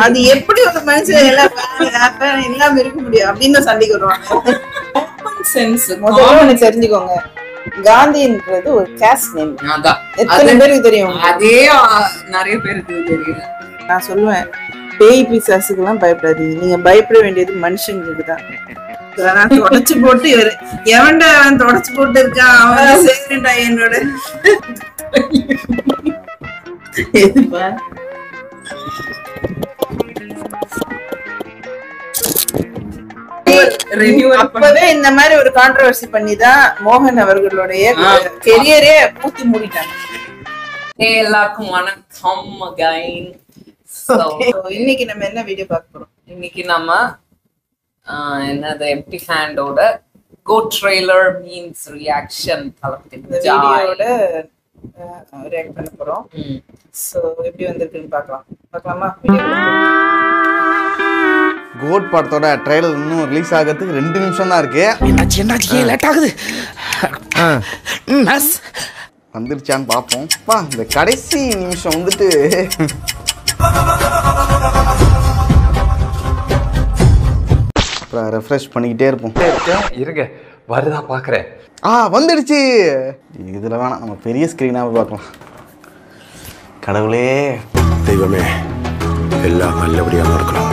அது எப்படி ஒரு மனுஷன் எல்லாம் இருக்க முடியும் அப்படின்னு சண்டைக்கு வருவாங்க. முதல்ல ஒண்ணு தெரிஞ்சுக்கோங்க, காந்தின்றது ஒரு கேஸ்ட் நேம். எத்தனை பேருக்கு தெரியும்? அதே நிறைய பேருக்கு தெரியும். நான் சொல்லுவேன், பேய் பிசாசுக்கு எல்லாம் பயப்படாதீங்க, நீங்க பயப்பட வேண்டியது மனுஷங்களுக்கு தான். தொடச்சு போட்டு எவன்டா அவன் தொடச்சு போட்டு இருக்கான், அவன் சேர்க்கண்டா என்னோட எதுப்பா. அப்பவே இந்த மாதிரி ஒரு கான்ட்ரோவர்சி பண்ணிதான் மோகன் அவர்களுடைய கெரியரே பூத்தி மூடிட்டாங்க. எல்லாருக்கும் வணக்கம் again. இன்னைக்கு நம்ம என்ன வீடியோ பார்க்க போறோம்? இன்னைக்கு நம்ம என்னது எம்ப்டி ஹேண்டோட கோ ட்ரெய்லர் மீன்ஸ் ரியாக்ஷன் தளத்தின் வீடியோட ரியாக்ட் பண்ண போறோம். சோ எப்படி வந்திருக்குன்னு பார்க்கலாமா? கோட் படத்தோட ட்ரெய்லர் இன்னும் ரிலீஸ் ஆகிறதுக்கு 2 நிமிஷம் தான் இருக்கு. என்னாச்சு லேட் ஆகுது. வந்துருச்சான்னு பார்ப்போம். இந்த கடைசி நிமிஷம் வந்துட்டு ரெஃப்ரெஷ் பண்ணிக்கிட்டே இருப்போம். இருங்க, வருதா பார்க்குறேன். வந்துடுச்சு. இதில் வேணாம், நம்ம பெரிய ஸ்க்ரீனாக பார்க்கலாம். கடவுளே, தெய்வமே, எல்லாம் நல்லபடியாக இருக்கணும்.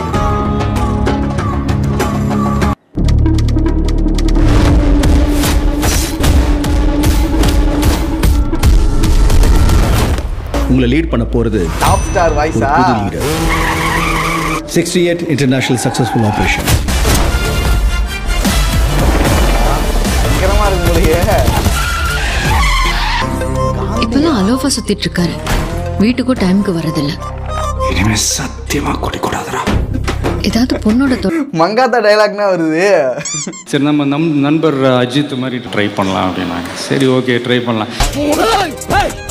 உங்களை லீட் பண்ண போறது டாப் ஸ்டார் வாய்ஸா 68 இன்டர்நேஷனல் சக்சஸ்ஃபுல் ஆபரேஷன். பயங்கரமா இருக்கு போலயே. இப்பெல்லாம் அலோஃபா சுத்திட்டு இருக்காரு, வீட்டுக்கும் டைமுக்கு வரதில்ல. இனிமே சத்தியமா குடிக்கூடாதுடா. ஏதாவது பொண்ணோட மங்காத்தா டைலாக்னா வருது. சரி, நம்ம நண்பர் அஜித் மாதிரி ட்ரை பண்ணலாம் அப்படின்னாங்க. சரி, ஓகே, ட்ரை பண்ணலாம்.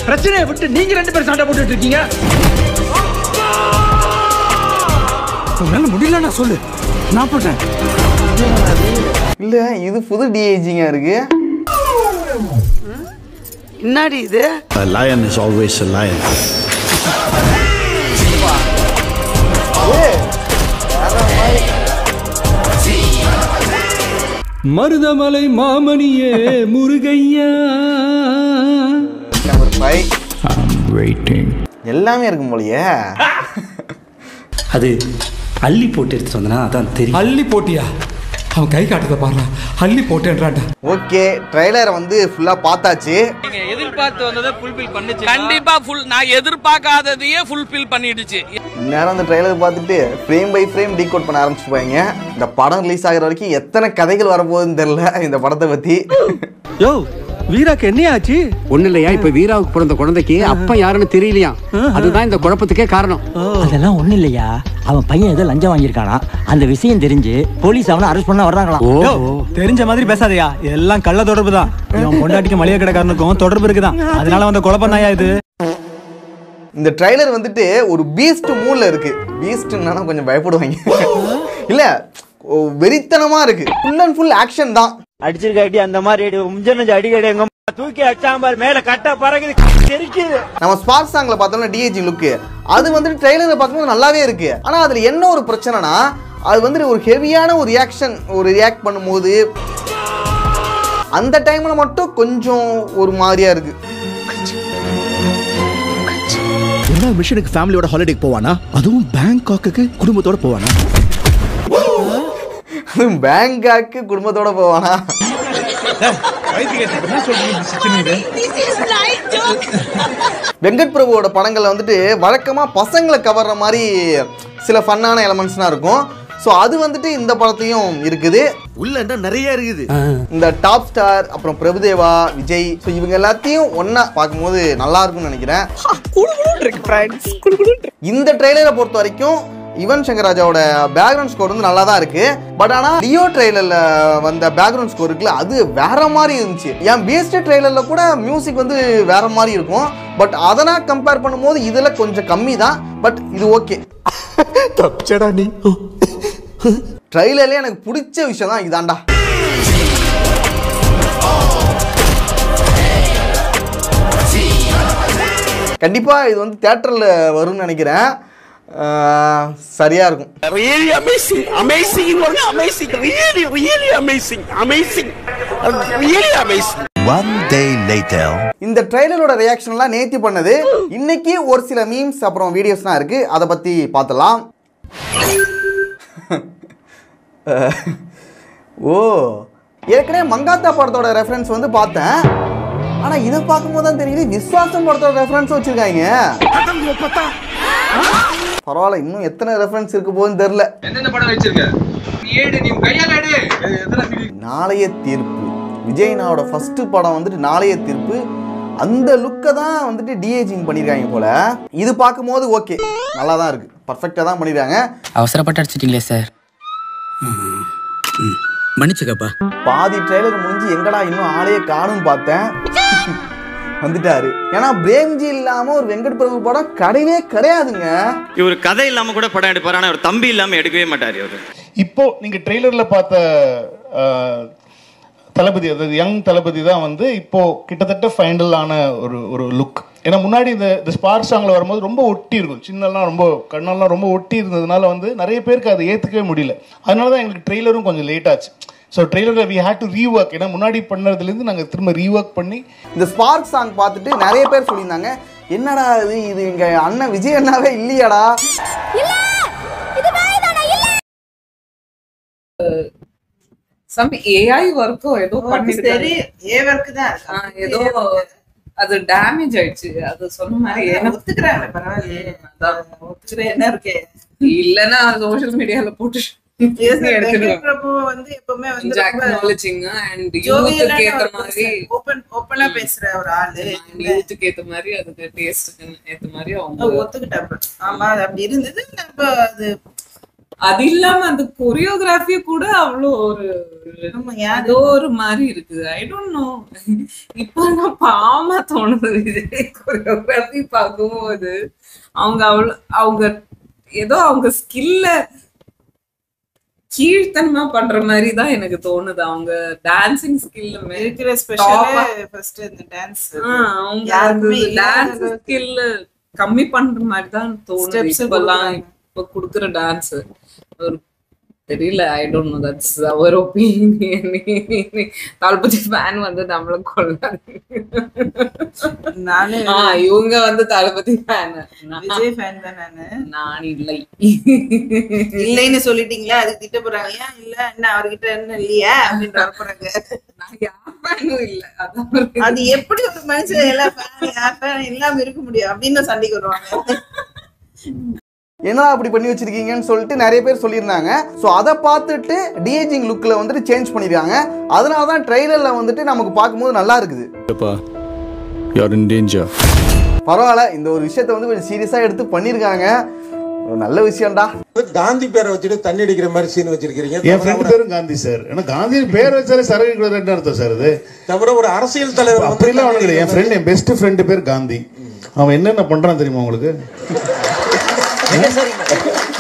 பிரச்சனையை விட்டு நீங்க 2 பேரும் சண்டை போட்டுட்டு இருக்கீங்க. உன்னால முடியலன்னா சொல்லு, நான் போட்டேன். இல்ல, இது புது டிஐஜிங்க இருக்கு. என்னடி இது? A lion is always a lion. Marudhamalai மாமணியே முருகையா. Number 5 I'm waiting. எல்லாமே இருக்கும் போலயே. அது அள்ளி போட்டு எடுத்து வந்தனா அதான் தெரியும். அள்ளி போட்டியா? அவன் கை காட்டுறத பாருடா, அள்ளி போட்டேன்றான்டா. ஓகே, ட்ரைலரை வந்து ஃபுல்லா பார்த்தாச்சு. நீங்க எதிர்பார்த்து வந்ததை ஃபுல்ஃபில் பண்ணுச்சு. கண்டிப்பா நான் எதிர்பார்க்காததையே ஃபுல்ஃபில் பண்ணிடுச்சு. நேரம் அந்த ட்ரைலர் பார்த்துட்டு ஃப்ரேம் பை ஃப்ரேம் டீகோட் பண்ண ஆரம்பிச்சுப்பாங்க. இந்த படம் ரிலீஸ் ஆகிற வரைக்கும் எத்தனை கதைகள் வரப்போகுதுன்னு தெரியல இந்த படத்தை பத்தி. யோ, வீராக்கு என்ன ஆச்சு? ஒண்ணு இல்லையா, இப்ப வீராவுக்கு பிறந்த குழந்தைக்கு அப்பா யாருன்னு தெரியலையா, அதுதான் இந்த குழப்பத்துக்கே காரணம். அதெல்லாம் ஒண்ணு இல்லையா, அவன் பையன் ஏதோ லஞ்சம் வாங்கியிருக்கானா, அந்த விஷயம் தெரிஞ்சு போலீஸ் அவனை அரெஸ்ட் பண்ண வர்றாங்களாம். தெரிஞ்ச மாதிரி பேசாதயா, எல்லாம் கள்ள தொடர்பு தான். இவன் பொண்டாட்டிக்கு மளிகை கடைக்காரனுக்கும் தொடர்பு இருக்குதான், அதனால வந்த குழப்பம் தாயா இது. இந்த ட்ரைலர் வந்துட்டு ஒரு பீஸ்ட் மூட்ல இருக்கு. பீஸ்ட்னா கொஞ்சம் பயப்படுவாங்க. இல்ல, வெறித்தனமா இருக்கு. ஃபுல் அண்ட் ஃபுல் ஆக்ஷன் தான். அடிச்சிருக்க அடி அந்த மாதிரி அடிக்கடி எங்க தூக்கி அடிச்சாம்பார், மேல கட்ட பறகுது தெரிக்குது. நம்ம ஸ்பார்க் சாங்ல பார்த்தோம்னா டிஏஜி லுக்கு, அது வந்துட்டு ட்ரைலரை பார்க்கும்போது நல்லாவே இருக்கு. ஆனா அதுல என்ன ஒரு பிரச்சனைனா, அது வந்துட்டு ஒரு ஹெவியான ஒரு ரியாக்ஷன், ஒரு ரியாக்ட் பண்ணும்போது அந்த டைம்ல மட்டும் கொஞ்சம் ஒரு மாதிரியா இருக்கு. எல்லா மிஷனுக்கு ஃபேமிலியோட ஹாலிடேக்கு போவானா, அதுவும் பேங்காக்கு குடும்பத்தோட போவானா? பேங்காக்கு குடும்பத்தோட போவானா? வெங்கட் பிரபுவோட படங்கள்ல வந்துட்டு வழக்கமா பசங்களை கவர்ற மாதிரி சில ஃபன்னான எலமெண்ட்ஸ்லாம் இருக்கும். ஸோ அது வந்துட்டு இந்த படத்தையும் இருக்குது. உள்ள நிறைய இருக்குது. இந்த டாப் ஸ்டார், அப்புறம் பிரபுதேவா, விஜய், ஸோ இவங்க எல்லாத்தையும் ஒன்னா பார்க்கும்போது நல்லா இருக்கும்னு நினைக்கிறேன். இந்த ட்ரெய்லரை பொறுத்த வரைக்கும் யுவன் சங்கர் ராஜாவோட பேக்ரவுண்ட் ஸ்கோர் வந்து நல்லா தான் இருக்கு. பட் ஆனால் லியோ ட்ரெய்லர்ல வந்த பேக்ரவுண்ட் ஸ்கோர் இருக்குல்ல, அது வேற மாதிரி இருந்துச்சு. என் பீஸ்ட் ட்ரெய்லர்ல கூட மியூசிக் வந்து வேற மாதிரி இருக்கும். பட் அதெல்லாம் கம்பேர் பண்ணும்போது இதுல கொஞ்சம் கம்மி தான். பட் இது ஓகே. தப்பிச்சடா நீ. ட்ரெய்லர்ல எனக்கு பிடிச்ச விஷயம் தான் இதாண்டா. கண்டிப்பா இது வந்து தியேட்டர்ல வரும்னு நினைக்கிறேன். சரியா இருக்கும். Really amazing, amazing, amazing, really, really amazing, amazing, really amazing. One day later. இந்த ட்ரைலரோட ரியாக்ஷன்லாம் நேத்தி பண்ணது. இன்னைக்கு ஒரு சில மீம்ஸ் அப்புறம் வீடியோஸ்லாம் இருக்கு, அதை பத்தி பார்த்தலாம். ஓ, ஏற்கனவே மங்காத்தா படத்தோட ரெஃபரன்ஸ் வந்து பார்த்தேன். ஆனா இதை பார்க்கும்போது தான் தெரியுது விஸ்வாசம் படத்தோட ரெஃபரன்ஸ் வச்சிருக்காங்க. பரவாயில்ல, இன்னும் எத்தனை ரெஃபரன்ஸ் இருக்கு போதுன்னு தெரியல. என்னென்ன படம் வச்சிருக்க? நாளைய தீர்ப்பு விஜய்னாவோட ஃபர்ஸ்ட் படம் வந்துட்டு நாளைய தீர்ப்பு. அந்த லுக்கை தான் வந்துட்டு டிஏஜிங் பண்ணியிருக்காங்க போல. இது பார்க்கும்போது ஓகே, நல்லா தான் இருக்கு, பர்ஃபெக்டாக தான் பண்ணியிருக்காங்க. அவசரப்பட்டு அடிச்சிட்டீங்களே சார், மன்னிச்சுக்கப்பா. பாதி ட்ரெய்லர் முடிஞ்சு எங்கடா இன்னும் ஆளையே காணும் பார்த்தேன், வந்துட்டாரு. ஏன்னா பிரேம்ஜி இல்லாம ஒரு வெங்கட் பிரபு படம் கிடையவே கிடையாதுங்க. இவர் கதை இல்லாம கூட படம் எடுப்பாரு, ஆனா ஒரு தம்பி இல்லாம எடுக்கவே மாட்டாரு இவரு. இப்போ நீங்க ட்ரெய்லர்ல பார்த்த தளபதி, அதாவது யங் தளபதி தான் வந்து இப்போ கிட்டத்தட்ட ஃபைனலான ஒரு லுக். ஏன்னா முன்னாடி இந்த ஸ்பார்க் சாங்ல வரும்போது ரொம்ப ஒட்டி இருக்கும், சின்னெல்லாம் ரொம்ப கண்ணெல்லாம் ரொம்ப ஒட்டி இருந்ததுனால வந்து நிறைய பேருக்கு அதை ஏற்றுக்கவே முடியல. அதனால தான் எங்களுக்கு ட்ரெய்லரும் கொஞ்சம் லேட் ஆச்சு. ஸோ ட்ரெய்லரில் வி ஹேட் டு ரீஒர்க். ஏன்னா முன்னாடி பண்ணதுலேருந்து நாங்கள் திரும்ப ரீஒர்க் பண்ணி இந்த ஸ்பார்க் சாங் பார்த்துட்டு நிறைய பேர் சொல்லியிருந்தாங்க, என்னடா இது எங்க அண்ணன் விஜய் அண்ணாவே இல்லையாடா. சம் ஏஐ ஒர்க்கோ ஏதோ பண்ணிருக்காரு. ஏதோ அது டேமேஜ் ஆயிடுச்சு. அது சொன்ன மாதிரி ஒத்துக்கிறாங்க, பரவாயில்லையே, ஒத்துக்கிறேன். என்ன இருக்கு இல்லன்னா சோசியல் மீடியால போட்டு பிரபு வந்து எப்பவுமே வந்து ஓப்பனா பேசுற ஒரு ஆளு, யூத்துக்கு ஏத்த மாதிரி அதுக்கு டேஸ்டுக்கு ஏத்த மாதிரி அவங்க ஒத்துக்கிட்டாங்க. ஆமா, அப்படி இருந்தது. அது இல்லாம அந்த கொரியோகிராஃபிய கூட அவ்வளோ ஏதோ ஒரு மாதிரி இருக்குது. ஐ டோன்ட் நோ, இப்ப நான் பாவமா தோணுது விஜய் கொரியோகிராஃபி பார்க்கும்போது. அவங்க ஏதோ அவங்க ஸ்கில்ல கீழ்த்தனமா பண்ற மாதிரி தான் எனக்கு தோணுது. அவங்க டான்சிங் ஸ்கில்ல இருக்கிற ஸ்பெஷல் ஃபர்ஸ்ட் இந்த டான்ஸ், அவங்க டான்ஸ் ஸ்கில்ல கம்மி பண்ற மாதிரி தான் தோணுது. இப்ப குடுக்குற டான்ஸ் ஒரு தெரியல. ஐ டோன்ட் நோ, தட்ஸ் அவர் ஒப்பீனியன். தளபதி ஃபேன் வந்து நம்மள கொள்ளாது. நானே இவங்க வந்து தளபதி ஃபேன், விஜய் ஃபேன் தான். நான் இல்லைன்னு சொல்லிட்டீங்களா, அதுக்கு திட்ட போறாங்க. ஏன் இல்ல, என்ன அவர்கிட்ட என்ன இல்லையா அப்படின்னு வரப்போறாங்க. நான் யார் ஃபேனும் இல்ல. அதான் அது எப்படி ஒரு மனுஷன் எல்லா ஃபேன் யார் ஃபேன் இல்லாம இருக்க முடியும் அப்படின்னு சண்டைக்கு வருவாங்க. என்ன அப்படி பண்ணி வச்சிருக்கீங்கன்னு சொல்லிட்டு நிறைய பேர் சொல்லியிருந்தாங்க. ஸோ அதை பார்த்துட்டு டிஏஜிங் லுக்கில் வந்துட்டு சேஞ்ச் பண்ணியிருக்காங்க. அதனால தான் ட்ரெய்லரில் வந்துட்டு நமக்கு பார்க்கும்போது நல்லா இருக்குது. பரவாயில்ல, இந்த ஒரு விஷயத்த வந்து கொஞ்சம் சீரியஸாக எடுத்து பண்ணியிருக்காங்க. ஒரு நல்ல விஷயம்டா. காந்தி பேரை வச்சுட்டு தண்ணி அடிக்கிற மாதிரி சீன் வச்சிருக்கீங்க. என் ஃப்ரெண்ட் பேரும் காந்தி சார். ஏன்னா காந்தி பேர் வச்சாலே சரக்கு என்ன அர்த்தம் சார்? அது தவிர ஒரு அரசியல் தலைவர் அப்படிலாம் அவனுக்கு என் ஃப்ரெண்ட், என் பெஸ்ட் ஃப்ரெண்டு பேர் காந்தி. அவன் என்னென்ன பண்றான் தெரியுமா உங்களுக்கு?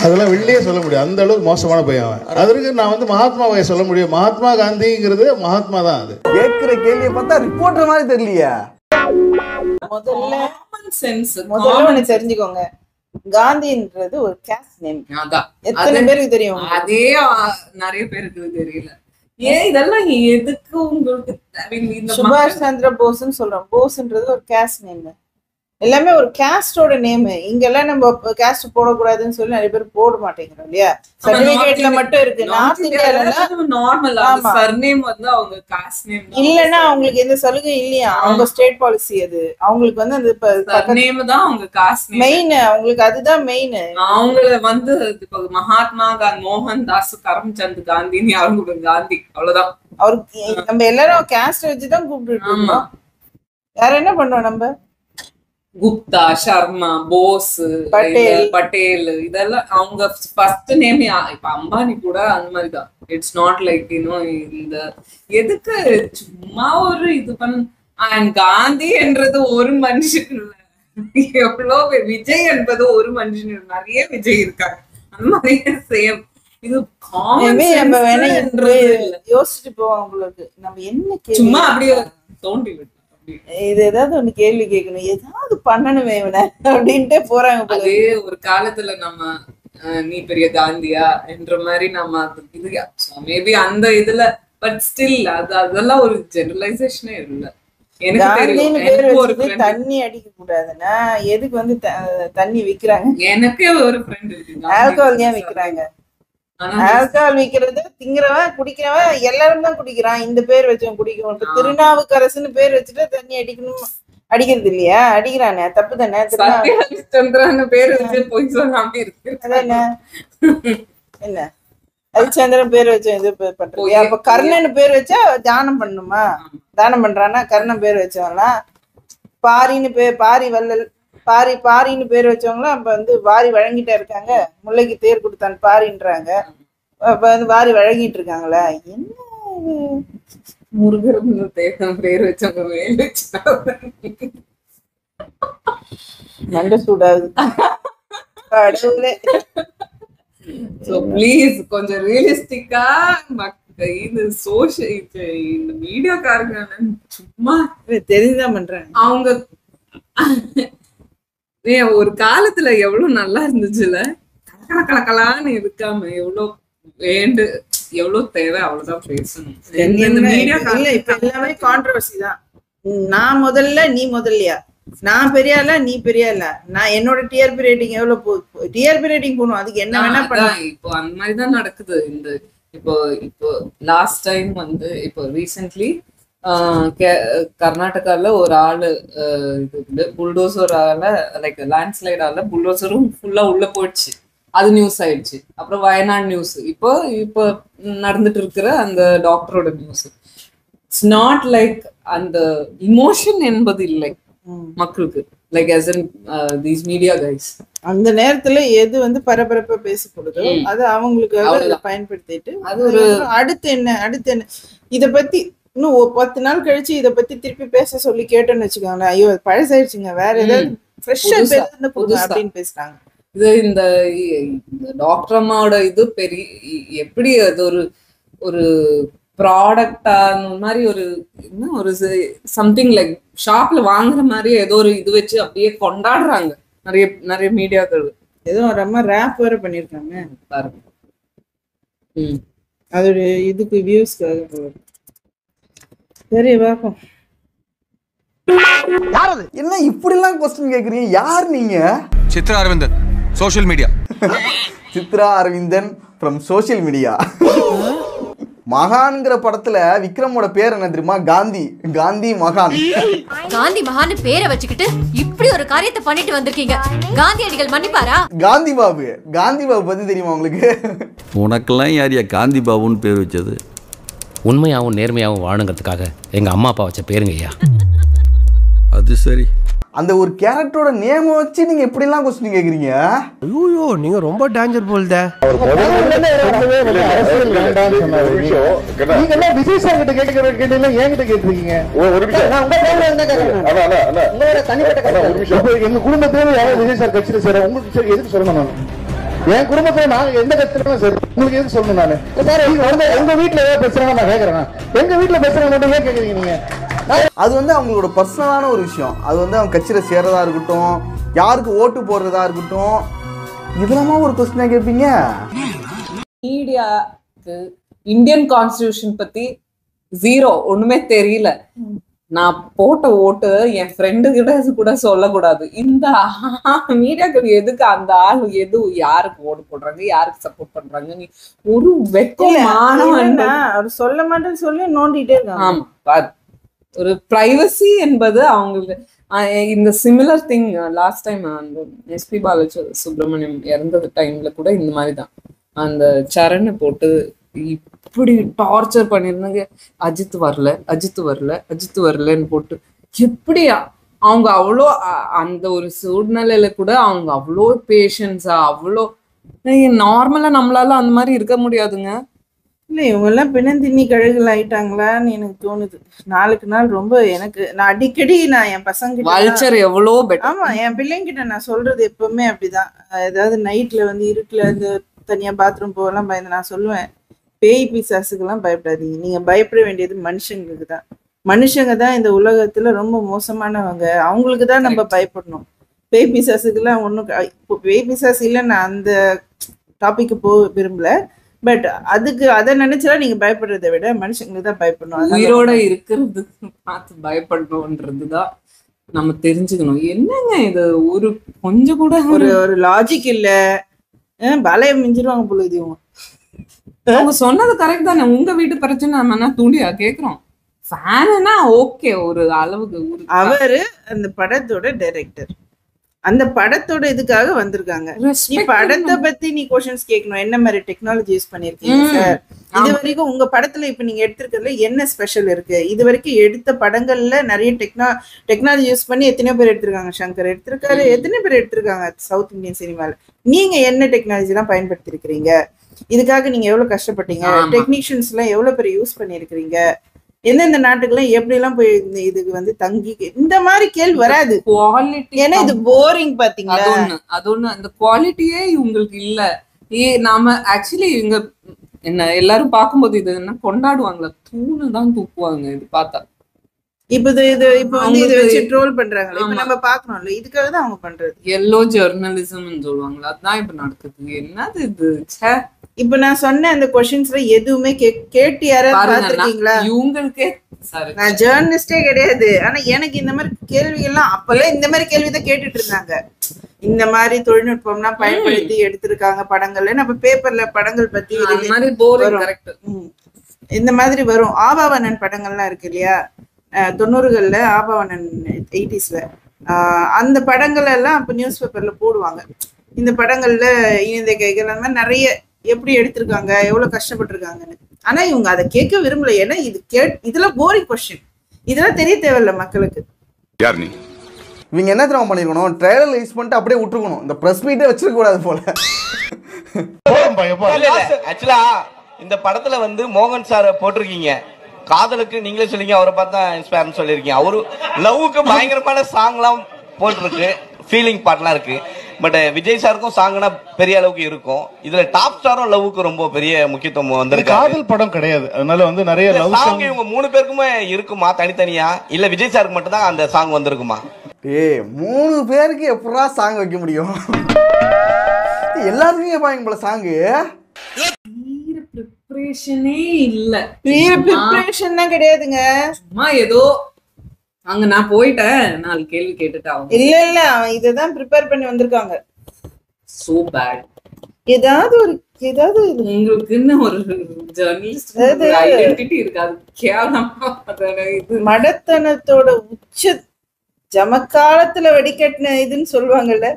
அதெல்லாம் வெளியே சொல்ல முடியும், அந்த அளவுக்கு மோசமான பையன் அவன். அதற்கு நான் வந்து மகாத்மாவை சொல்ல முடியும். மகாத்மா காந்திங்கிறது மகாத்மா தான். அது கேட்கிற கேள்வியை பார்த்தா ரிப்போர்ட்டர் மாதிரி தெரியலையா? முதல்ல தெரிஞ்சுக்கோங்க, காந்தின்றது ஒரு கேஸ்ட் நேம். எத்தனை பேருக்கு தெரியும்? அதே நிறைய பேருக்கு தெரியல. ஏன் இதெல்லாம் எதுக்கு உங்களுக்கு? சுபாஷ் சந்திர போஸ்ன்னு சொல்றோம். போஸ்ன்றது ஒரு கேஸ்ட் நேம். எல்லாமே ஒரு கேஸ்டோட நேம். இங்கெல்லாம் நம்ம கேஸ்ட் போடக்கூடாதுன்னு சொல்லி நிறைய பேர் போட மாட்டேங்கிறோம் இல்லையா? சர்டிபிகேட்ல மட்டும் இருக்கு. நார்த் இந்தியால நார்மல் சர்நேம் வந்து அவங்க காஸ்ட் நேம் இல்லன்னா அவங்களுக்கு எந்த சலுகை இல்லையா? அவங்க ஸ்டேட் பாலிசி அது. அவங்களுக்கு வந்து அந்த சர்நேம் தான் அவங்க காஸ்ட் நேம் மெயின். அவங்களுக்கு அதுதான் மெயின். அவங்கள வந்து மகாத்மா காந்தி, மோகன் தாஸ், கரம்சந்த் காந்தின்னு யாரும் கூப்பிடுங்க, காந்தி அவ்வளவுதான். அவருக்கு நம்ம எல்லாரும் கேஸ்ட் வச்சுதான் கூப்பிட்டு இருக்கோம். வேற என்ன பண்றோம் நம்ம? குப்தா, சர்மா, போஸ், பட்டேல் இதெல்லாம் அவங்க ஃபர்ஸ்ட் நேம். இப்ப அம்பானி கூட அந்த மாதிரிதான். இட்ஸ் நாட் லைக் இந்த எதுக்கு சும்மா ஒரு இது பண்ண. காந்தி என்றது ஒரு மனுஷன் இல்ல, எவ்வளவு விஜய் என்பது ஒரு மனுஷன். நிறைய விஜய் இருக்காங்க. அந்த மாதிரியே சேம். இது நம்ம வேணா யோசிச்சுட்டு போவோம். உங்களுக்கு நம்ம என்ன சும்மா அப்படியே தோண்டி விட்டு இது ஏதாவது ஒண்ணு கேள்வி கேட்கணும், ஏதாவது பண்ணணுமே இவனை அப்படின்ட்டே போறாங்க. அதே ஒரு காலத்துல நம்ம நீ பெரிய காந்தியா என்ற மாதிரி நம்ம இது மேபி அந்த இதுல பட் ஸ்டில் அதெல்லாம் ஒரு ஜெனரலைசேஷனே இல்லை. தண்ணி அடிக்க கூடாதுன்னா எதுக்கு வந்து தண்ணி விக்கிறாங்க? எனக்கே ஒரு ஃப்ரெண்ட் இருக்கு, ஆல்கஹால் ஏன் விக்கிறாங்க? ஆல்கஹால் விக்கிறது திங்கிறவன் குடிக்கிறவன் எல்லாரும் தான் குடிக்கிறான். இந்த பேர் வச்சவன் குடிக்கணும். இப்ப திருநாவுக்கரசுன்னு பேர் வச்சுட்டு தண்ணி அடிக்கணும், அடிக்கிறது இல்லையா? அடிக்கிறானே, தப்பு தானே. ஹரிச்சந்திரன் பேர் வச்சு போய் சொல்லாம இருக்கு. என்ன ஹரிச்சந்திரன் பேர் வச்ச இது பண்றது? அப்ப கர்ணன் பேர் வச்சா தானம் பண்ணுமா? தானம் பண்றானா? கர்ணன் பேர் வச்சவங்களாம் பாரின்னு பாரி வள்ளல் பாரின்னு பேர் வச்சவங்களாம் அப்ப வந்து வாரி வழங்கிட்டே இருக்காங்க. முல்லைக்கு தேர் கொடுத்தான் பாரின்றாங்க. அப்ப வந்து வாரி வழங்கிட்டு இருக்காங்களா? என்ன முருகர் பேர் வச்சவங்க மண்ட சூடாகுது. So please கொஞ்சம் ரியலிஸ்டிக்கா இது சோஷியல் இந்த மீடியாக்காரங்க சும்மா தெரிஞ்சுதான் பண்றாங்க. அவங்க ஒரு காலத்துல எவ்வளவு நல்லா இருந்துச்சுல, கலக்கலான்னு இருக்காம எவ்வளவு தேவை அவ்வளவுதான் பேசணும். எல்லாமே கான்ட்ரோவர்சி தான். நான் முதல்ல நீ முதல்லையா, நான் பெரியால நீ பெரியால, நான் என்னோட டிஆர்பி ரேட்டிங் எவ்வளவு போகுது, டிஆர்பி ரேட்டிங் போகணும், அதுக்கு என்ன வேணா பண்ணலாம். இப்போ அந்த மாதிரிதான் நடக்குது. இந்த இப்போ லாஸ்ட் டைம் வந்து இப்போ ரீசென்ட்லி கர்நாடகால ஒரு ஆளு இது புல்டோசரால லைக் லேண்ட்ஸ்லைடால புல்டோசரும் ஃபுல்லா உள்ள போயிடுச்சு, அது நியூஸ் ஆயிடுச்சு. அப்புறம் வயநாடு நியூஸ், இப்போ நடந்துட்டு இருக்கிற அந்த டாக்டரோட நியூஸ். இட்ஸ் நாட் லைக் அந்த இமோஷன் என்பது இல்லை மக்களுக்கு, like as in these media guys. அந்த நேரத்துல எது வந்து பரபரப்பா பேசப்படுதோ அது அவங்களுக்கு பயன்படுத்திட்டு அது ஒரு அடுத்து என்ன இத பத்தி இன்னும் 10 நாள் கழிச்சு இத பத்தி திருப்பி பேச சொல்லி கேட்டோன்னு வச்சுக்கோங்களேன், ஐயோ பழசாயிடுச்சுங்க, வேற ஏதாவது ஃப்ரெஷ்ஷா பேசுறது புதுசா அப்படின்னு பேசுறாங்க. இது இந்த டாக்டர் அம்மாவோட இது பெரிய எப்படி அது ஒரு ப்ராடக்டா அந்த மாதிரி ஒரு என்ன ஒரு சம்திங் லைக் ஷாப்ல வாங்குற மாதிரி ஏதோ ஒரு இது வச்சு அப்படியே கொண்டாடுறாங்க நிறைய மீடியாக்கள். ஏதோ ஒரு அம்மா ரேப் வேற பண்ணிருக்காங்க பாருங்க. அதோட இதுக்கு வியூஸ்க்காக. சரி பாப்போம். என்ன இப்படி எல்லாம் क्वेश्चन கேக்குறீங்க? யார் நீங்க? Chitra Aravindan, social media. Chitra Aravindan from social media. மகான்ங்கிற படத்துல விக்ரமோட பேர் என்ன தெரியுமா? காந்தி மகான். காந்தி மகான் பேரை வச்சுக்கிட்டு இப்படி ஒரு காரியத்தை பண்ணிட்டு வந்திருக்கீங்க, காந்தியடிகள் மன்னிப்பாரா? காந்தி பாபு பத்தி தெரியுமா உங்களுக்கு? உனக்கெல்லாம் யாரியா காந்தி பாபுன்னு பேர் வச்சது? உண்மையாகவும் நேர்மையாகவும் வாழுங்கிறதுக்காக எங்க அம்மா அப்பா வச்ச பேருங்க ஐயா. அது சரி. அந்த ஒரு கேரக்டரோட நேம் வச்சு நீங்க எப்படி எல்லாம் क्वेश्चन கேக்குறீங்க? ஐயோ நீங்க ரொம்ப டேஞ்சர் போல்தே. நீங்க என்ன விஜய் சார் கிட்ட கேக்குற கேட்டீங்க, என்கிட்ட கேக்குறீங்க. ஒரு நிமிஷம் நான் உங்க பேர்ல என்ன கேக்குறேன்? அண்ணா உங்களோட தனிப்பட்ட கருத்து. ஒரு நிமிஷம். எங்க குடும்பத்துல யாரோ விஜய் சார் கட்சியில சேர உங்களுக்கு எதுக்கு சொல்லணும்? நான் என் குடும்பத்துல நான் எந்த கட்சியிலும் சரி உங்களுக்கு எதுக்கு சொல்லணும்? நானு சார் உங்க வீட்டுல ஏதாவது பேசுறாங்க நான் கேக்குறேன். எங்க வீட்டுல பேசுறாங்க மட்டும் ஏன் கேக்குறீங்க நீங்க? அது வந்து அவங்களோட பர்சனலான ஒரு விஷயம். அது வந்து அவங்க கட்சியில சேரதா இருக்கட்டும், யாருக்கு ஓட்டு போடுறதா இருக்கட்டும், இதெல்லாம் ஒரு क्वेश्चन கேட்பீங்க. மீடியாக்கு இந்தியன் கான்ஸ்டிடியூஷன் பத்தி ஜீரோ ஒண்ணுமே தெரியல. நான் போட்ட ஓட்டு என் ஃப்ரெண்டு கிட்ட கூட சொல்லக்கூடாது. இந்த மீடியாக்கள் எதுக்கு அந்த ஆள் யாருக்கு ஓட்டு போடுறாங்க, யாருக்கு சப்போர்ட் பண்றாங்க, நீ ஒரு வெக்கமான அவர் சொல்ல மாட்டேன்னு சொல்லி நோண்டிட்டே இருக்காங்க. ஆமா, ஒரு பிரைவசி என்பது அவங்களுக்கு இந்த சிமிலர் திங். லாஸ்ட் டைம் அந்த எஸ்பி பாலசுப்ரமணியம் இறந்தது டைம்ல கூட இந்த மாதிரிதான் அந்த சரணை போட்டு இப்படி டார்ச்சர் பண்ணிருந்தாங்க. அஜித் வரலன்னு போட்டு எப்படி அவங்க அவ்வளோ அந்த ஒரு சூழ்நிலையில கூட அவங்க அவ்வளோ பேஷன்ஸா அவ்வளோ நார்மலா நம்மளால அந்த மாதிரி இருக்க முடியாதுங்க. இல்லை இவங்க எல்லாம் பிணந்திண்ணி கழுகுகள் ஆயிட்டாங்களான்னு எனக்கு தோணுது. நாளுக்கு நாள் ரொம்ப நான் அடிக்கடி என் பசங்க எவ்வளோ ஆமா என் பிள்ளைங்கிட்ட நான் சொல்றது எப்பவுமே அப்படிதான். ஏதாவது நைட்ல வந்து இருட்டுல இருந்து தனியா பாத்ரூம் போகலாம் பயந்து நான் சொல்லுவேன், பேய் பிசாசுக்கெல்லாம் பயப்படாதீங்க, நீங்க பயப்பட வேண்டியது மனுஷங்களுக்கு தான். மனுஷங்க தான் இந்த உலகத்துல ரொம்ப மோசமானவங்க, அவங்களுக்கு தான் நம்ம பயப்படணும். பேய் பிசாசுக்கெல்லாம் ஒன்றும் பேய் பிசாசு இல்லை, நான் அந்த டாபிக்கு போக விரும்பல. பட் அதுக்கு அதை நினைச்சா நீங்க பயப்படுறதை விட மனுஷங்களுக்கு தான் பயப்படணும். உயிரோட இருக்கிறது பார்த்து பயப்படணும்ன்றதுதான் நம்ம தெரிஞ்சுக்கணும். என்னங்க இது ஒரு கொஞ்சம் கூட ஒரு லாஜிக் இல்ல, பலையம் மிஞ்சிருவாங்க போல. இது அவங்க சொன்னது கரெக்ட் தானே. உங்க வீட்டு பிரச்சனை நம்ம தூண்டியா கேக்குறோம். ஃபேனா ஓகே ஒரு அளவுக்கு. அவரு அந்த படத்தோட டைரக்டர், அந்த படத்தோட இதுக்காக வந்திருக்காங்க. நீ படத்தை பத்தி நீ கொஸ்டின்ஸ் கேட்கணும். என்ன மாதிரி டெக்னாலஜி யூஸ் பண்ணிருக்கீங்க சார், இது வரைக்கும் உங்க படத்துல இப்ப நீங்க எடுத்திருக்கிறதுல என்ன ஸ்பெஷல் இருக்கு, இது வரைக்கும் எடுத்த படங்கள்ல நிறைய டெக்னாலஜி யூஸ் பண்ணி எத்தனையோ பேர் எடுத்திருக்காங்க. சங்கர் எடுத்திருக்காரு, எத்தனை பேர் எடுத்திருக்காங்க சவுத் இந்தியன் சினிமால. நீங்க என்ன டெக்னாலஜி எல்லாம் பயன்படுத்தி இருக்கிறீங்க, இதுக்காக நீங்க எவ்வளவு கஷ்டப்பட்டீங்க, டெக்னீஷியன்ஸ் எல்லாம் எவ்வளவு பேர் யூஸ் பண்ணிருக்கிறீங்க, எந்தெந்த நாட்டுக்கெல்லாம் எப்படி எல்லாம் போய் இதுக்கு வந்து தங்கி, இந்த மாதிரி கேள்வி வராது. குவாலிட்டி, ஏன்னா இது போரிங் பாத்தீங்களா. அது ஒண்ணு, அந்த குவாலிட்டியே இவங்களுக்கு இல்ல. நாம ஆக்சுவலி இவங்க என்ன எல்லாரும் பார்க்கும்போது இது என்ன கொண்டாடுவாங்களா, தூணு தான் தூக்குவாங்க இது பார்த்தா. இப்ப வந்து இதை வச்சு ட்ரோல் பண்றாங்க. இப்ப நம்ம பாக்கணும்ல, இதுக்காக தான் அவங்க பண்றது. எல்லோ ஜெர்னலிசம்னு சொல்லுவாங்களா, அதுதான் இப்ப நடக்குது. என்னது இது. இப்ப நான் சொன்ன அந்த கொஸ்டின்ஸ்ல எதுவுமே கேட்டு யாராவது பாத்துருக்கீங்களா? இவங்களுக்கே நான் ஜேர்னலிஸ்டே கிடையாது, ஆனா எனக்கு இந்த மாதிரி கேள்விகள்லாம் அப்பெல்லாம் இந்த மாதிரி கேள்விதான் கேட்டுட்டு இருந்தாங்க. இந்த மாதிரி தொழில்நுட்பம்லாம் பயன்படுத்தி எடுத்திருக்காங்க படங்கள்ல. நம்ம பேப்பர்ல படங்கள் பத்தி இந்த மாதிரி வரும். ஆபாவனன் படங்கள்லாம் இருக்கு இல்லையா, 90களில் ஆபாவனன் 80ஸ்ல அந்த படங்கள் எல்லாம் அப்ப நியூஸ் பேப்பர்ல போடுவாங்க. இந்த படங்கள்ல இணைந்த கைகள் அந்த மாதிரி நிறைய எப்படி எடுத்திருக்காங்க, எவ்வளவு கஷ்டப்பட்டிருக்காங்கன்னு. ஆனா இவங்க அதை கேட்க விரும்பல. ஏன்னா இதெல்லாம் போரிங் கொஸ்டின், இதெல்லாம் தெரிய தேவையில்ல மக்களுக்கு. யார் நீ? இவங்க என்ன தெரியுமா பண்ணிருக்கணும், ட்ரைலர் ரிலீஸ் பண்ணிட்டு அப்படியே விட்டுருக்கணும். இந்த பிரஸ் மீட்டே வச்சிருக்க கூடாது போல. ஆக்சுவலா இந்த படத்துல வந்து மோகன் சார் போட்டிருக்கீங்க, காதலுக்கு நீங்களே சொல்லிங்க, அவரை பார்த்தா இன்ஸ்பயர்னு சொல்லியிருக்கீங்க. அவரு லவ்வுக்கு பயங்கரமான சாங்லாம் போட்டிருக்கு, ஃபீலிங் பாட்லாம் இருக்கு. பட் விஜய் சாருக்கும் சாங்னா பெரிய அளவுக்கு இருக்கும். இதுல டாப் ஸ்டாரும் லவ்வுக்கு ரொம்ப பெரிய முக்கியத்துவம் வந்திருக்கு. காதல் படம் கிடையாது, அதனால வந்து நிறைய லவ் சாங் இவங்க 3 பேருக்குமே இருக்குமா தனித்தனியா, இல்ல விஜய் சாருக்கு மட்டும் தான் அந்த சாங் வந்திருக்குமா? 3 பேருக்கு எப்படா சாங் வைக்க முடியும்? எல்லாருக்கும் கேட்பாங்க போல சாங்கு. ப்ரிப்பரேஷனே இல்ல. ப்ரிப்பரேஷன் தான் கிடையாதுங்க. சும்மா ஏதோ அங்க நான் போயிட்டேன் 4 கேள்வி கேட்டுட்டாங்க. இல்ல அவன் இததான் ப்ரிப்பேர் பண்ணி வந்திருக்காங்க. So bad. ஏதாவது உங்களுக்குன்னு ஒரு ஜர்னலிஸ்ட் ஐடென்டிட்டி இருக்காது. கேவலமா மடத்தனத்தோட உச்ச ஜமக்காலத்துல வெடிக்கட்டின இதுன்னு சொல்லுவாங்கல்ல,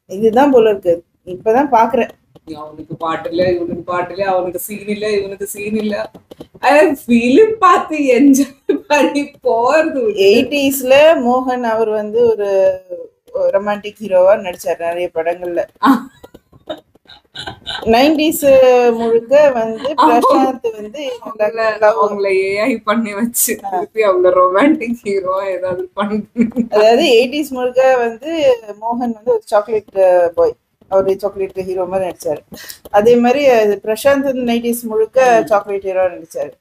இதுதான் போல இருக்கு. இப்பதான் பாக்குறேன். அவனுக்கு பாட்டு இல்ல, இவனுக்கு பாட்டு இல்ல, அவனுக்கு சீன் இல்ல, இவனுக்கு சீன் இல்ல. ஃபிலிம் பார்த்து என்ஜாய் பண்ணி போறது. 80ஸ்ல மோகன் அவர் வந்து ஒரு ரொமான்டிக் ஹீரோவா நடிச்சார் நிறைய படங்கள்ல. 90s முழுக்க வந்து பிரசாந்த் வந்து அவங்கள ஏஐ பண்ணி வச்சு அவங்க ரொமான்டிக் ஹீரோவா ஏதாவது பண்ணி, அதாவது 80s முழுக்க வந்து மோகன் வந்து ஒரு சாக்லேட் பாய், அவரு சாக்லேட் ஹீரோ மாதிரி நடிச்சாரு. அதே மாதிரி பிரசாந்த் 90s முழுக்க சாக்லேட் ஹீரோ நடிச்சாரு.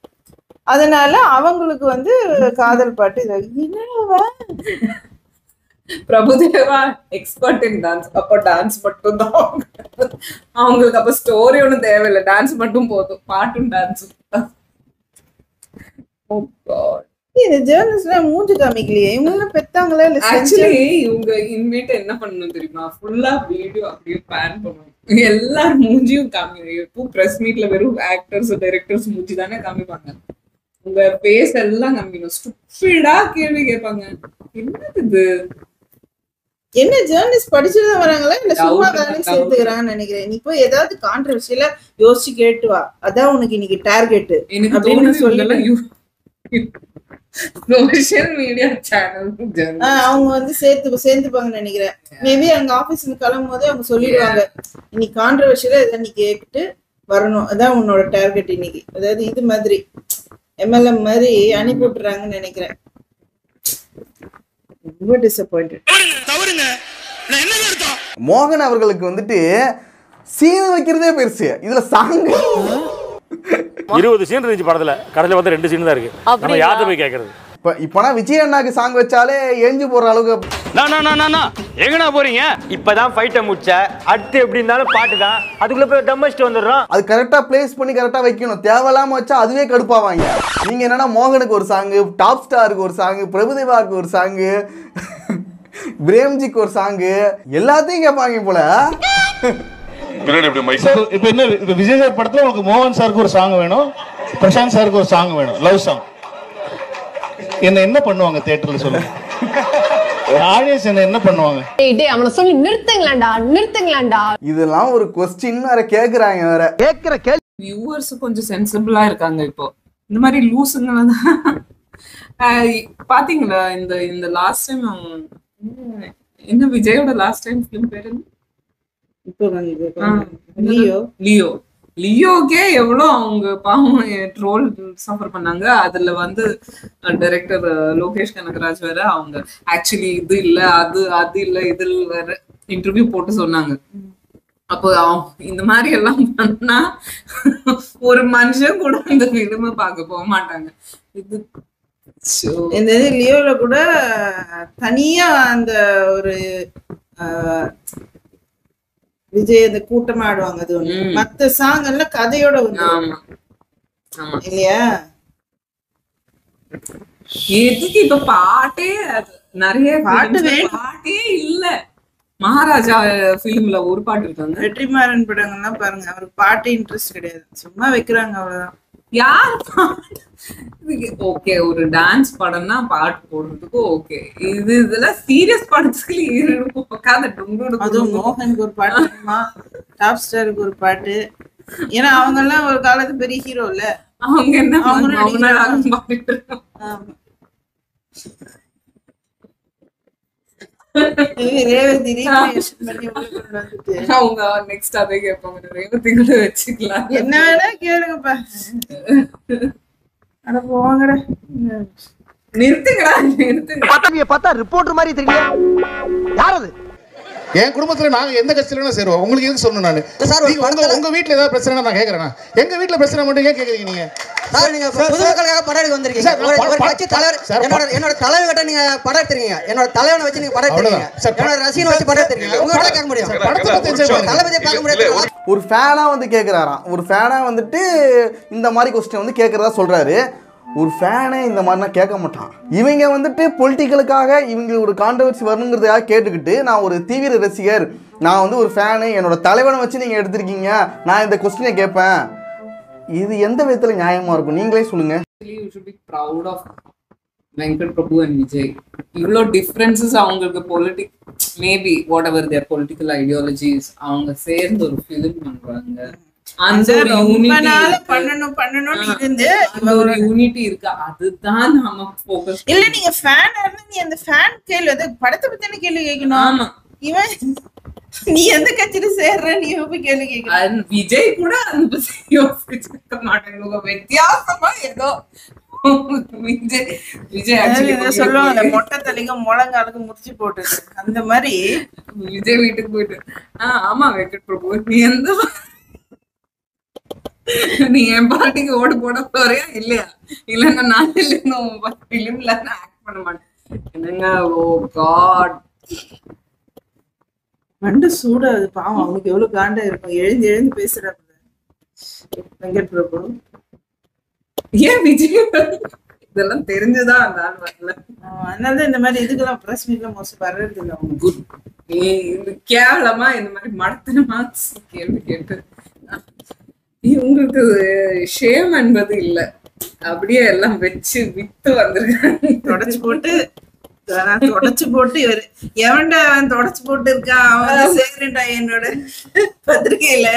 அதனால அவங்களுக்கு வந்து காதல் பாட்டு பிரபுதேவா எக்ஸ்பர்ட் இன் டான்ஸ். அப்ப டான்ஸ் மட்டும் தான் அவங்களுக்கு. அப்ப ஸ்டோரி ஒன்னும் தேவையில்லை, டான்ஸ் மட்டும் போதும், பாட்டும் டான்ஸும். மூஞ்சி காமிக்கலையே இவங்க பெத்தாங்களா இல்ல? ஆக்சுவலி இவங்க இனிமேட்டு என்ன பண்ணணும் தெரியுமா, ஃபுல்லா வீடியோ அப்படியே பேன் பண்ணணும். எல்லாரும் மூஞ்சியும் காமிக்கணும். இப்போ பிரஸ் மீட்ல வெறும் ஆக்டர்ஸ் டைரக்டர்ஸ் மூஞ்சி தானே காமிப்பாங்க, உங்க பேஸ் எல்லாம் காமிக்கணும். ஸ்டூபிடா கேள்வி கேட்பாங்க. என்னது இது? என்ன ஜேர்னலிஸ்ட் படிச்சுதான் வராங்களா இல்ல சும்மா வேலைக்கு சேர்த்துக்கிறாங்கன்னு நினைக்கிறேன். நீ போய் ஏதாவது கான்ட்ரவர்சியலா யோசிச்சு கேட்டு வா, அதான் உனக்கு இன்னைக்கு டார்கெட் அப்படின்னு சொல்லி சோஷியல் மீடியா சேனல் அவங்க வந்து சேர்ந்துப்பாங்கன்னு நினைக்கிறேன். மேபி அங்க ஆபீஸ்ல கிளம்பும் போதே அவங்க சொல்லிடுவாங்க, இன்னைக்கு கான்ட்ரவர்சியலா இதை நீ கேட்டு வரணும், அதான் உன்னோட டார்கெட் இன்னைக்கு. அதாவது இது மாதிரி எம்எல்எம் மாதிரி அனுப்பி விட்டுறாங்கன்னு நினைக்கிறேன். ரொம்ப டிசப்பாயிண்டட். மோகன் அவர்களுக்கு வந்துட்டு சீன் வைக்கிறதே பெருசு, இதுல சாங் 20 சீன் இருந்துச்சு படத்துல, கடைசில பார்த்தா 2 சீன் தான் இருக்கு. நம்ம யார்கிட்ட போய் கேட்கறது? இப்போனா விஜய் அண்ணாக்கு சாங் வச்சாலே எஞ்சி போற அளவுக்கு. எங்கண்ணா போறீங்க? இப்பதான் ஃபைட்டை முடிச்ச, அடுத்து எப்படி இருந்தாலும் பாட்டு தான், அதுக்குள்ள போய் டம்மஸ்ட் வந்துடுறோம். அது கரெக்டா பிளேஸ் பண்ணி கரெக்டா வைக்கணும். தேவையில்லாம வச்சா அதுவே கடுப்பாவாங்க. நீங்க என்னன்னா மோகனுக்கு ஒரு சாங்கு, டாப் ஸ்டாருக்கு ஒரு சாங்கு, பிரபுதேவாக்கு ஒரு சாங்கு, பிரேம்ஜிக்கு ஒரு சாங்கு, எல்லாத்தையும் கேட்பாங்க போல. இப்ப என்ன, இப்ப விஜய் சார் படத்துல உங்களுக்கு மோகன் சாருக்கு ஒரு சாங் வேணும், பிரசாந்த் சாருக்கு ஒரு சாங் வேணும், லவ் சாங். என்ன பண்ணுவாங்க தியேட்டர்ல சொல்லுங்க? ஆடியன்ஸ் என்ன பண்ணுவாங்க? அவனை சொல்லி நிறுத்துங்களாண்டா. இதெல்லாம் ஒரு क्वेश्चन வேற கேக்குறாங்க. வேற கேக்குற கேள்வி வியூவர்ஸ் கொஞ்சம் சென்சிபிளா இருக்காங்க இப்போ. இந்த மாதிரி லூசுங்க பாத்தீங்களா? இந்த லாஸ்ட் டைம் என்ன விஜயோட லாஸ்ட் டைம் ஃபிலிம் பேரு லியோக்கே எவ்வளோ அவங்க பாவம் ட்ரோல் சஃபர் பண்ணாங்க. அதுல வந்து டைரக்டர் லோகேஷ் கனகராஜ் வேற அவங்க ஆக்சுவலி இது இல்ல அது இல்ல இது வேற இன்டர்வியூ போட்டு சொன்னாங்க. அப்போ இந்த மாதிரி எல்லாம் பண்ணா ஒரு மனுஷன் கூட இந்த ஃபிலிமை பார்க்க போக மாட்டாங்க. இந்த லியோல கூட தனியா அந்த ஒரு விஜய் அந்த கூட்டமா ஆடுவாங்க. அது ஒண்ணு. மத்த சாங் எல்லாம் கதையோட வந்து இல்லையா? எதுக்கு இப்ப பாட்டே நிறைய பாட்டே இல்ல. மகாராஜா பிலிம்ல ஒரு பாட்டு இருக்காங்க. வெற்றிமாறன் படங்கள்லாம் பாருங்க, அவருக்கு பாட்டு இன்ட்ரெஸ்ட் கிடையாது, சும்மா வைக்கிறாங்க அவ்வளவுதான். யார் ஓகே ஒரு டான்ஸ் படம்னா பாட்டு போடுறதுக்கு ஓகே. இதுல சீரியஸ் படத்துக்கு அதுவும் மோகனுக்கு ஒரு பாட்டு, டாப் ஸ்டாருக்கு ஒரு பாட்டு. ஏன்னா அவங்க எல்லாம் ஒரு காலத்து பெரிய ஹீரோ இல்ல. அவங்க என்ன அவங்க நெக்ஸ்ட் அதே கேட்பாங்க. ரேவதி கூட வச்சுக்கலாம். என்ன வேணா கேளுங்கப்பா. அட போங்கடா, நிறுத்துங்கடா. பார்த்தா ரிப்போர்ட்டர் மாதிரி தெரியல. யார் அது? என் குடும்பத்துல நாங்க எந்த கட்சியில சேருவோம். உங்களுக்கு எதுக்கு சொன்னேன் நானு? உங்க வீட்டுல ஏதாவது பிரச்சனை நான் கேக்குறேன். எங்க வீட்டுல பிரச்சனை மட்டும் ஏன் கேக்குறீங்க நீங்க? சார் நீங்க பொதுமக்களுக்காக படம் எடுக்க வந்திருக்கீங்க. ஒரு கட்சி தலைவர் என்னோட தலைவர்கிட்ட நீங்க படம் எடுத்துறீங்க. என்னோட தலைவனை வச்சு நீங்க படம் எடுத்துறீங்க. என்னோட ரசிகனை வச்சு படம் எடுத்துறீங்க. உங்க கிட்ட கேட்க முடியும், தளபதியை பார்க்க முடியாது. ஒரு ஃபேனா வந்து கேக்குறாராம். ஒரு ஃபேனா வந்துட்டு இந்த மாதிரி क्वेश्चन வந்து கேக்குறதா சொல்றாரு. ஒரு ஃபேனே இந்த மாதிரிலாம் கேட்க மாட்டான். இவங்க வந்துட்டு பொலிட்டிக்கலுக்காக இவங்க ஒரு கான்ட்ரவர்சி வரணுங்கிறதுக்காக கேட்டுக்கிட்டு, நான் ஒரு தீவிர ரசிகர், நான் வந்து ஒரு ஃபேனு, என்னோட தலைவனை வச்சு நீங்கள் எடுத்திருக்கீங்க, நான் இந்த கொஸ்டினை கேட்பேன். இது எந்த விதத்தில் நியாயமாக இருக்கும்? நீங்களே சொல்லுங்க. வெங்கட் பிரபு அண்ட் விஜய் இவ்வளோ டிஃப்ரென்சஸ் அவங்களுக்கு maybe whatever their political ideologies அவங்க சேர்ந்து ஒரு ஃபிலிம் பண்றாங்க. அந்த ஒரு யூனிட்டி இருக்கு. அதுதான் நம்ம ஃபோக்கஸ் இல்ல. நீங்க ஃபேன் நீ அந்த ஃபேன் கேள்வி அது படத்தை பத்தி கேள்வி கேட்கணும். ஆமா, இவன் நீ எந்த கட்சியில சேர்ற நீ போய் கேள்வி கேட்கணும். விஜய் கூட அந்த யோசிச்சுக்க மாட்டாங்க. வித்தியாசமா ஏதோ விஜய் சொல்லுவாங்க மொட்டை தலைக்கு முழங்காலுக்கு முடிச்சு போட்டு அந்த மாதிரி விஜய் வீட்டுக்கு போயிட்டு ஆமா வெங்கட் பிரபு நீ எந்த நீ என் பாட்டிக்கு ஓடு போட போறியா இல்லையா? இல்லன்னா நான் பிலிம்ல ஆக்ட் பண்ண மாட்டேன். என்னங்க ஓ காட் வண்டு சூடாது பாவம். அவனுக்கு எவ்வளவு காண்டா இருக்கும். எழுந்து பேசுறாங்க வெங்கட் பிரபு. ஏன் விஜய் இதெல்லாம் தெரிஞ்சுதான் அந்த ஆள் வரல. அதனாலதான் இந்த மாதிரி இதுக்கெல்லாம் பிரஸ் மீட்ல மோஸ்ட் வர்றது இல்லை. அவங்க கேவலமா இந்த மாதிரி மடத்தனமா கேள்வி கேட்டு இவங்களுக்கு ஷேம் என்பது இல்ல. அப்படியே எல்லாம் வச்சு வித்து வந்திருக்காங்க. தொடச்சு போட்டு இவரு எவன்டா அவன் தொடச்சு போட்டு இருக்கான் அவன் சேர்றா என்னோட பத்திரிகையில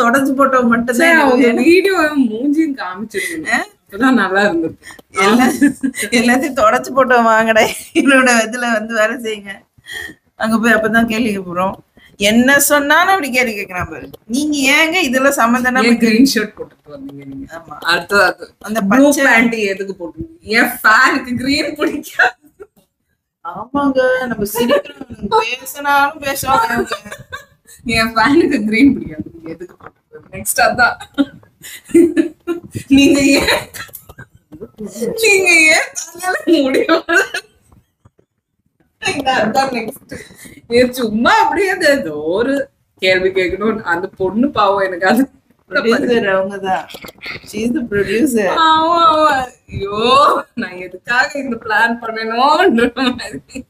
தொடச்சு போட்டவ மட்டும்தான். அவங்க வீடியோ மூஞ்சியும் காமிச்சிருக்கீங்க. அப்பதான் நல்லா இருந்தது. எல்லாத்தையும் தொடச்சு போட்டோம் வாங்கடா என்னோட இதுல வந்து வேலை செய்யுங்க. அங்க போய் அப்பதான் கேள்வி போறோம். என்ன சொன்னாலும் அப்படி கேள்வி கேட்கிறான் பாரு. நீங்க ஏங்க இதெல்லாம் சம்பந்தம் கிரீன் ஷர்ட் போட்டுட்டு வந்தீங்க நீங்க? ஆமா, அடுத்தது அந்த பச்சை பேண்ட் எதுக்கு போட்டுருக்கீங்க? என் ஃபேனுக்கு கிரீன் பிடிக்காது. ஆமாங்க, நம்ம சிரிக்கிறோம் பேசினாலும் பேசுவாங்க. என் ஃபேனுக்கு கிரீன் பிடிக்காது. எதுக்கு போட்டுருக்கீங்க? நெக்ஸ்ட் அதான் நீங்க ஏன் முடியும் சும்மா அப்படியே ஏதோ ஒரு கேள்வி கேட்கணும். அந்த பொண்ணு பாவம் எனக்கு அது அவங்கதான் ஐயோ நான் எதுக்காக இந்த பிளான் பண்ணணும்ன்ற மாதிரி.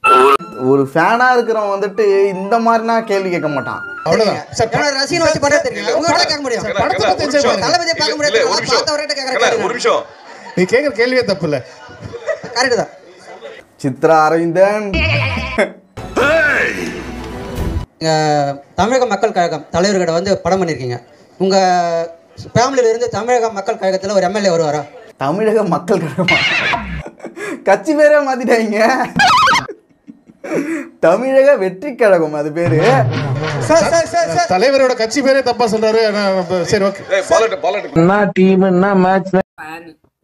ஒரு ஃபேனா இருக்கிறவன் வந்துட்டு இந்த மாதிரினா கேள்வி கேட்க மாட்டான். அவ்வளவுதான். ரசிகனை வச்சு படம் தெரியும். உங்ககிட்ட கேட்க முடியும். தளபதியை பார்க்க முடியாது. பார்த்தவர்கிட்ட கேட்கற ஒரு நிமிஷம். நீ கேட்கற கேள்வியே தப்பு இல்ல. கரெக்ட் தான். சித்ரா அரவிந்தன் தமிழக மக்கள் கழகம் தலைவர்கிட்ட வந்து படம் பண்ணிருக்கீங்க. உங்க ஃபேமிலியில இருந்து தமிழக மக்கள் கழகத்துல ஒரு எம்எல்ஏ வருவாரா? தமிழக மக்கள் கழகமா? கட்சி பேரே மாத்திட்டாங்க. தமிழக வெற்றி கழகம் அது பேரு. தலைவரோட கட்சி பேரே தப்பா சொல்றாரு. சரி ஓகே.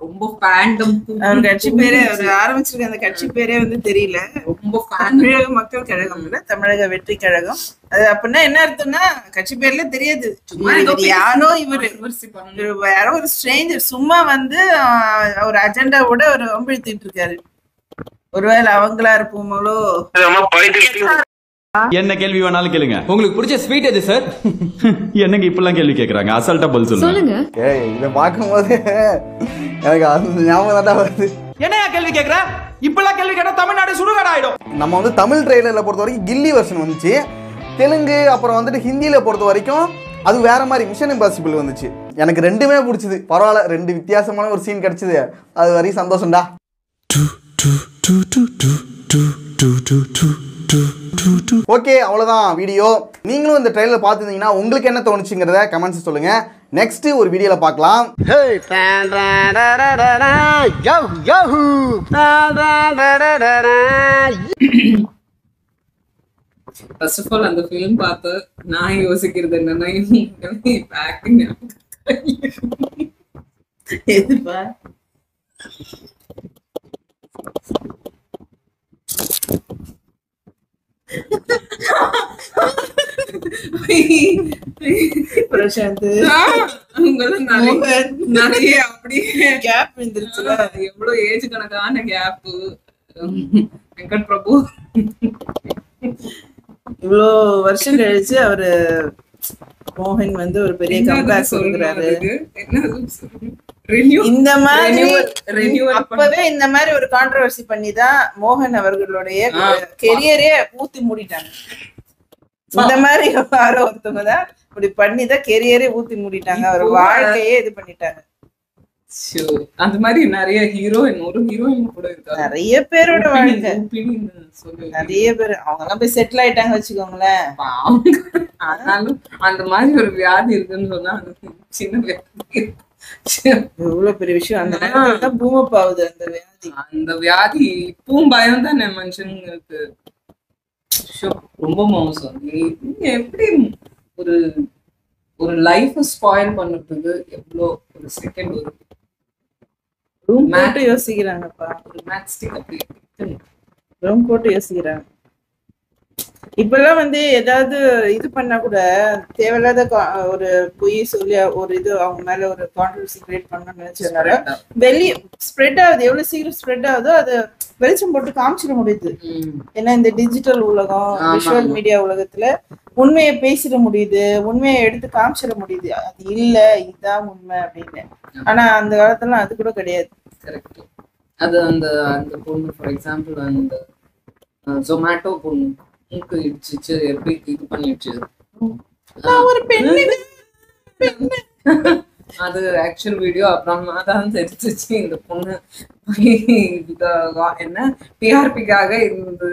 ரொம்ப ஃபேண்டம். அவர் கட்சி பேரே அவர் ஆரம்பிச்சிருக்க அந்த கட்சி பேரே வந்து தெரியல. ரொம்ப தமிழக மக்கள் கழகம் இல்ல, தமிழக வெற்றி கழகம். அது அப்படின்னா என்ன அர்த்தம்னா கட்சி பேர்ல தெரியாது. சும்மா யாரோ இவரு யாரோ ஒரு ஸ்ட்ரேஞ்சர் சும்மா வந்து ஒரு அஜெண்டாவோட ஒரு வம்பிழுத்திட்டு இருக்காரு. ஒருவேளை அவங்களா இருப்போமோ? என்ன கேள்வி வேணாலும் கேளுங்க. உங்களுக்கு பிடிச்ச ஸ்வீட் எது சார்? என்னங்க இப்பெல்லாம் கேள்வி கேக்குறாங்க? அசால்ட்டா பதில் சொல்லுங்க. இதை பார்க்கும்போது எனக்கு அந்த ஞாபகம் தான் வருது. என்னையா கேள்வி கேக்குற? இப்பெல்லாம் கேள்வி கேட்டா தமிழ்நாடு சுடுகாடு ஆயிடும். நம்ம வந்து தமிழ் ட்ரெய்லர்ல பொறுத்த வரைக்கும் கில்லி வெர்ஷன் வந்துச்சு. தெலுங்கு அப்புறம் வந்துட்டு ஹிந்தியில பொறுத்த வரைக்கும் அது வேற மாதிரி மிஷன் இம்பாசிபிள் வந்துச்சு. எனக்கு ரெண்டுமே பிடிச்சது. பரவாயில்ல, ரெண்டு வித்தியாசமான ஒரு சீன் கிடைச்சது. அது வரைக்கும் சந்தோஷம்டா. ஓகே, அவ்வளோதான் வீடியோ. நீங்களும் இந்த ட்ரெயிலர் பார்த்துருந்தீங்கன்னா உங்களுக்கு என்ன தோணுச்சுங்கிறத கமெண்ட்ஸ் சொல்லுங்க. நெக்ஸ்ட் ஒரு வீடியோவில் பார்க்கலாம். ஃபர்ஸ்ட் ஆஃப் ஆல் அந்த ஃபிலிம் பார்த்து நான் யோசிக்கிறது என்னன்னா எதுப்பா பிரசாந்த் நிறைய அப்படியே கேப் இருந்துருச்சுல. எவ்வளவு ஏஜ் கணக்கான கேப். வெங்கட் பிரபு இவ்வளோ வருஷம் கழிச்சு அவரு மோகன் வந்து ஒரு பெரிய கம்பேக் கொடுக்குறாரு. இந்த மாதிரி அப்பவே இந்த மாதிரி ஒரு கான்ட்ரோவர்சி பண்ணிதான் மோகன் அவர்களுடைய கெரியரே ஊத்தி மூடிட்டாங்க. இந்த மாதிரி யாரோ ஒருத்தவங்க தான் இப்படி பண்ணிதான் கெரியரே ஊத்தி மூடிட்டாங்க. அவர் வாழ்க்கையே இது பண்ணிட்டாங்க. அந்த மாதிரி நிறைய ஹீரோயின், ஒரு ஹீரோயின் கூட இருக்காங்க. நிறைய பேரோட வாழ்க்கை நிறைய பேர் அவங்க எல்லாம் போய் செட்டில் ஆயிட்டாங்க வச்சுக்கோங்களேன். ஆனாலும் அந்த மாதிரி ஒரு வியாதி இருக்குன்னு சொன்னா சின்ன வியாதி எவ்வளவு பெரிய விஷயம். அந்த நேரத்துல தான் பூமப் ஆகுது அந்த வியாதி. அந்த வியாதி இப்பவும் பயம் தானே மனுஷனுங்களுக்கு. ரொம்ப மோசம். எப்படி ஒரு ஒரு லைஃப் ஸ்பாயில் பண்றதுக்கு எவ்வளோ ஒரு செகண்ட் ஒரு ரூம் போட்டு யோசிக்கிறாங்கப்பா. ஒரு மேட்ச்ஸ்டிக் அப்படி ரூம் போட்டு யோசிக்கிறாங்க. இப்பெல்லாம் வந்து ஏதாவது இது பண்ணா கூட தேவையில்லாத ஒரு பொய் சொல்லி ஒரு இது அவங்க மேல ஒரு கான்ட்ரவர்சி கிரியேட் பண்ணணும்னு நினைச்சதுனால வெளியே ஸ்ப்ரெட் ஆகுது. எவ்வளவு சீக்கிரம் ஸ்ப்ரெட் ஆகுதோ அது வெளிச்சம் போட்டு காமிச்சிட முடியுது. ஏன்னா இந்த டிஜிட்டல் உலகம், விஷுவல் மீடியா உலகத்துல உண்மையை பேசிட முடியுது, உண்மையை எடுத்து காமிச்சிட முடியுது. அது இல்ல இதுதான் உண்மை அப்படின்னு. ஆனா அந்த காலத்துல அது கூட கிடையாது. கரெக்ட். அது அந்த அந்த பொண்ணு ஃபார் எக்ஸாம்பிள் அந்த ஜொமேட்டோ பொண்ணு மூக்கு இடிச்சிச்சு, எப்படி இது பண்ணிடுச்சு. ஒரு பெண்ணு அது ஆக்சுவல் வீடியோ. அப்புறமா தான் தெரிஞ்சிச்சு இந்த பொண்ணு என்ன டிஆர்பிக்காக இருந்து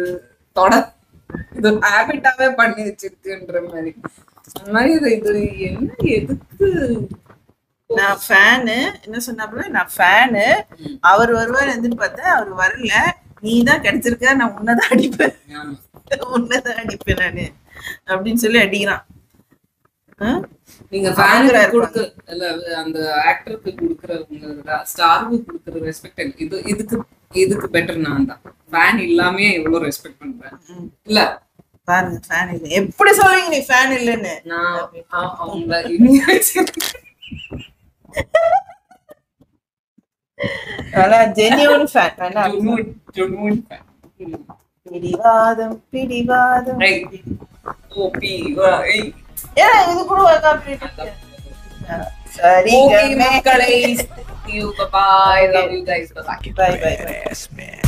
இது ஹேபிட்டாவே பண்ணி வச்சிருக்குன்ற மாதிரி. அந்த மாதிரி இது என்ன எதுக்கு? நான் ஃபேனு என்ன சொன்னாப்புல, நான் ஃபேனு அவர் வருவார் எதுன்னு பார்த்தேன். அவர் வரல. நீ தான் கிடைச்சிருக்க, நான் உன்னதான் அடிப்பேன், உன்னதான் அடிப்பேன் நானு அப்படின்னு சொல்லி அடிக்கிறான். நீங்க ஃபேனுக்கு கொடுக்க இல்ல அந்த ஆக்டருக்கு கொடுக்குறவங்க ஸ்டாருக்கு கொடுக்குற ரெஸ்பெக்ட் இது இதுக்கு பெட்டர். நான் தான் ஃபேன் இல்லாமே எவ்வளவு ரெஸ்பெக்ட் பண்றேன். இல்ல பாருங்க ஃபேன் இல்ல எப்படி சொல்றீங்க நீ ஃபேன் இல்லன்னு? நான் அவங்க ஆனா ஜென்யூன் ஃபேன் வேணா ஜென்யூன் ஃபேன். பிடிவாதம் பிடிவாதம் ஓபி ஏன் இது கூட காப்பிரைட் சரி மக்களே, see you, bye bye, love you guys, bye bye.